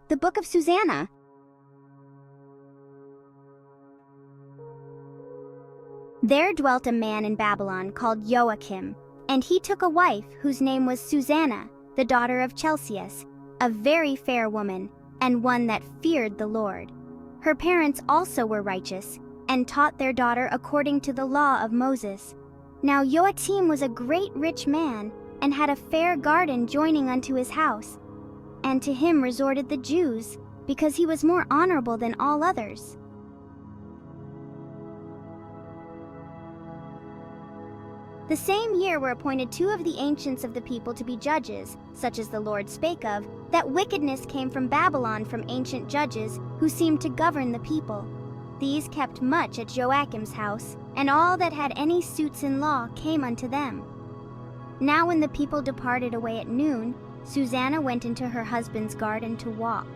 The Book of Susanna. There dwelt a man in Babylon called Joachim, and he took a wife whose name was Susanna, the daughter of Chelcias, a very fair woman, and one that feared the Lord. Her parents also were righteous, and taught their daughter according to the law of Moses. Now Joachim was a great rich man, and had a fair garden joining unto his house. And to him resorted the Jews, because he was more honorable than all others. The same year were appointed 2 of the ancients of the people to be judges, such as the Lord spake of, that wickedness came from Babylon from ancient judges, who seemed to govern the people. These kept much at Joachim's house, and all that had any suits in law came unto them. Now when the people departed away at noon, Susanna went into her husband's garden to walk.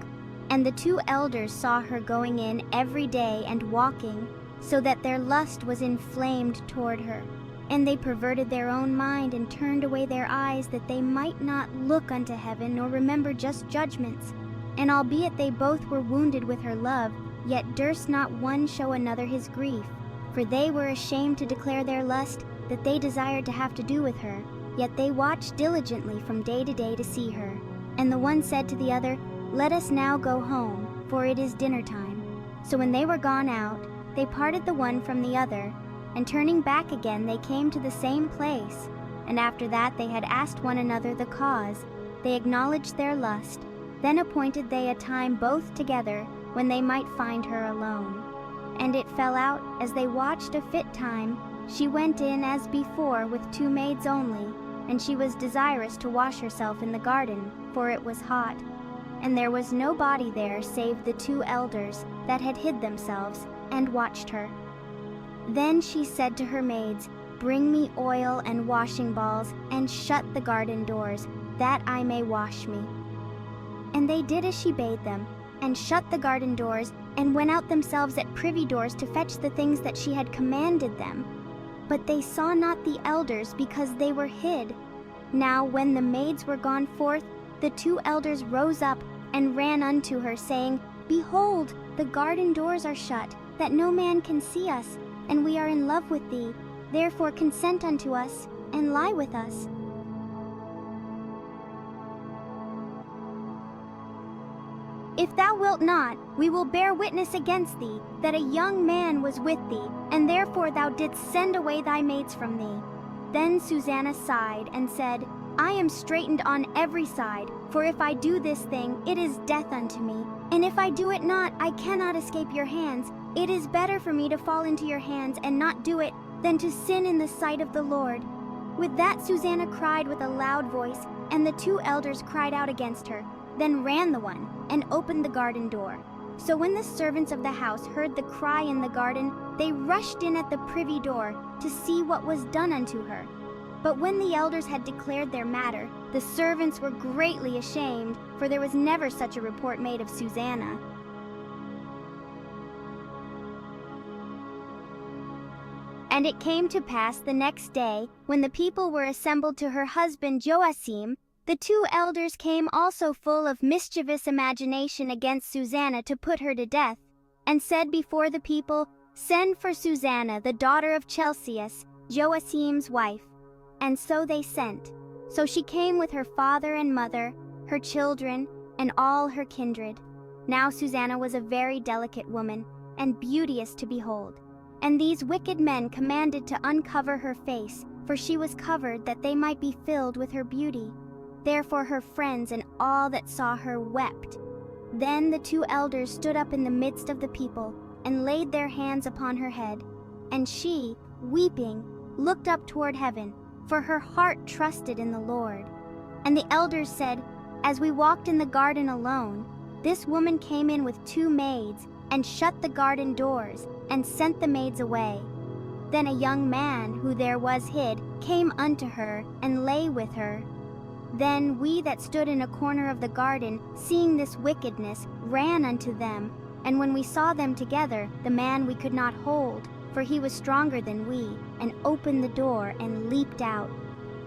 And the 2 elders saw her going in every day and walking, so that their lust was inflamed toward her. And they perverted their own mind and turned away their eyes, that they might not look unto heaven nor remember just judgments. And albeit they both were wounded with her love, yet durst not one show another his grief. For they were ashamed to declare their lust, that they desired to have to do with her. Yet they watched diligently from day to day to see her. And the one said to the other, Let us now go home, for it is dinner time. So when they were gone out, they parted the one from the other, and turning back again they came to the same place. And after that they had asked one another the cause, they acknowledged their lust. Then appointed they a time both together, when they might find her alone. And it fell out, as they watched a fit time, she went in as before with 2 maids only, and she was desirous to wash herself in the garden, for it was hot. And there was no body there save the 2 elders, that had hid themselves, and watched her. Then she said to her maids, Bring me oil and washing balls, and shut the garden doors, that I may wash me. And they did as she bade them, and shut the garden doors, and went out themselves at privy doors to fetch the things that she had commanded them. But they saw not the elders, because they were hid. Now when the maids were gone forth, the 2 elders rose up, and ran unto her, saying, Behold, the garden doors are shut, that no man can see us, and we are in love with thee. Therefore consent unto us, and lie with us. If thou wilt not, we will bear witness against thee, that a young man was with thee, and therefore thou didst send away thy maids from thee. Then Susanna sighed, and said, I am straitened on every side, for if I do this thing, it is death unto me. And if I do it not, I cannot escape your hands. It is better for me to fall into your hands and not do it, than to sin in the sight of the Lord. With that Susanna cried with a loud voice, and the 2 elders cried out against her. Then ran the one, and opened the garden door. So when the servants of the house heard the cry in the garden, they rushed in at the privy door, to see what was done unto her. But when the elders had declared their matter, the servants were greatly ashamed, for there was never such a report made of Susanna. And it came to pass the next day, when the people were assembled to her husband Joachim, the 2 elders came also full of mischievous imagination against Susanna to put her to death, and said before the people, Send for Susanna, the daughter of Chelcias, Joachim's wife. And so they sent. So she came with her father and mother, her children, and all her kindred. Now Susanna was a very delicate woman, and beauteous to behold. And these wicked men commanded to uncover her face, for she was covered, that they might be filled with her beauty. Therefore her friends and all that saw her wept. Then the 2 elders stood up in the midst of the people, and laid their hands upon her head. And she, weeping, looked up toward heaven, for her heart trusted in the Lord. And the elders said, As we walked in the garden alone, this woman came in with 2 maids, and shut the garden doors, and sent the maids away. Then a young man, who there was hid, came unto her, and lay with her. Then we that stood in a corner of the garden, seeing this wickedness, ran unto them. And when we saw them together, the man we could not hold, for he was stronger than we, and opened the door and leaped out.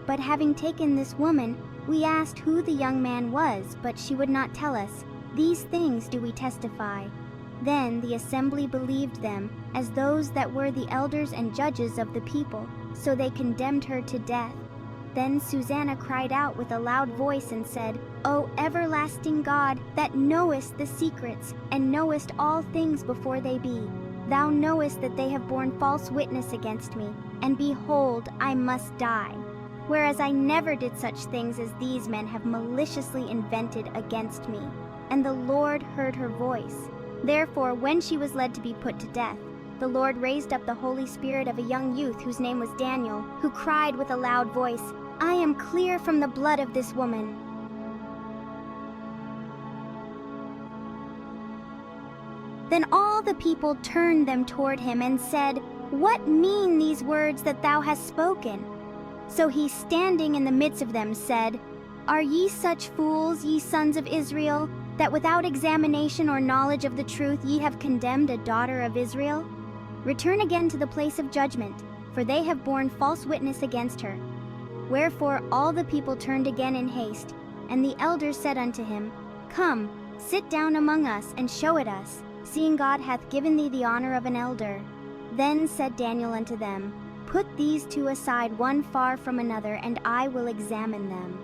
But having taken this woman, we asked who the young man was, but she would not tell us. These things do we testify. Then the assembly believed them as those that were the elders and judges of the people, so they condemned her to death. Then Susanna cried out with a loud voice and said, O everlasting God, that knowest the secrets, and knowest all things before they be, thou knowest that they have borne false witness against me, and behold, I must die. Whereas I never did such things as these men have maliciously invented against me. And the Lord heard her voice. Therefore, when she was led to be put to death, the Lord raised up the Holy Spirit of a young youth whose name was Daniel, who cried with a loud voice, I am clear from the blood of this woman. Then all the people turned them toward him and said, What mean these words that thou hast spoken? So he, standing in the midst of them, said, Are ye such fools, ye sons of Israel, that without examination or knowledge of the truth ye have condemned a daughter of Israel? Return again to the place of judgment, for they have borne false witness against her. Wherefore all the people turned again in haste, and the elders said unto him, Come, sit down among us, and show it us, seeing God hath given thee the honor of an elder. Then said Daniel unto them, Put these two aside one far from another, and I will examine them.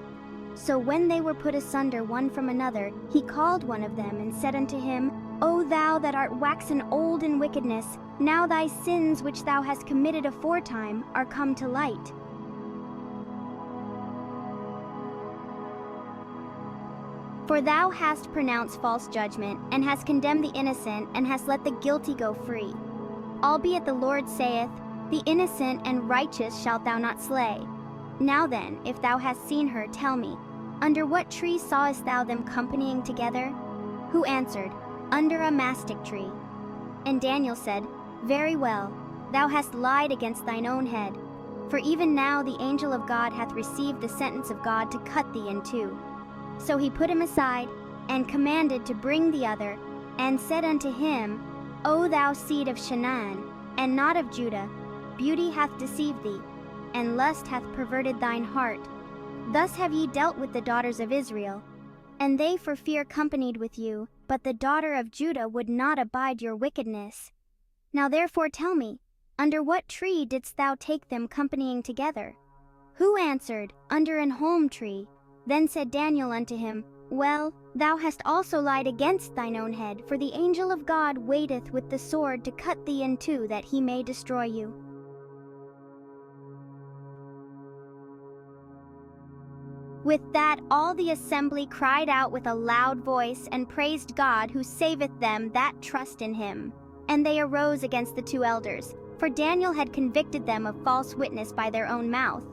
So when they were put asunder one from another, he called one of them, and said unto him, O thou that art waxen old in wickedness, now thy sins which thou hast committed aforetime are come to light. For thou hast pronounced false judgment, and hast condemned the innocent, and hast let the guilty go free. Albeit the Lord saith, The innocent and righteous shalt thou not slay. Now then, if thou hast seen her, tell me, under what tree sawest thou them companying together? Who answered, Under a mastic tree. And Daniel said, Very well, thou hast lied against thine own head. For even now the angel of God hath received the sentence of God to cut thee in two. So he put him aside, and commanded to bring the other, and said unto him, O thou seed of Chanaan, and not of Judah, beauty hath deceived thee, and lust hath perverted thine heart. Thus have ye dealt with the daughters of Israel, and they for fear companied with you, but the daughter of Judah would not abide your wickedness. Now therefore tell me, under what tree didst thou take them companying together? Who answered, Under an holm tree. Then said Daniel unto him, Well, thou hast also lied against thine own head, for the angel of God waiteth with the sword to cut thee in two, that he may destroy you. With that all the assembly cried out with a loud voice, and praised God, who saveth them that trust in him. And they arose against the two elders, for Daniel had convicted them of false witness by their own mouth.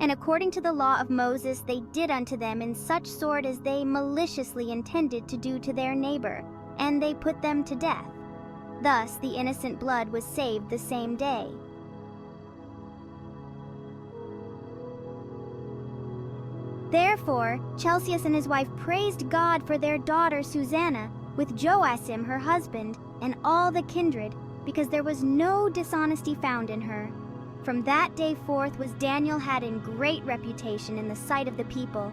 And according to the law of Moses they did unto them in such sort as they maliciously intended to do to their neighbor, and they put them to death. Thus the innocent blood was saved the same day. Therefore Chelcias and his wife praised God for their daughter Susanna, with Joasim her husband, and all the kindred, because there was no dishonesty found in her. From that day forth was Daniel had in great reputation in the sight of the people,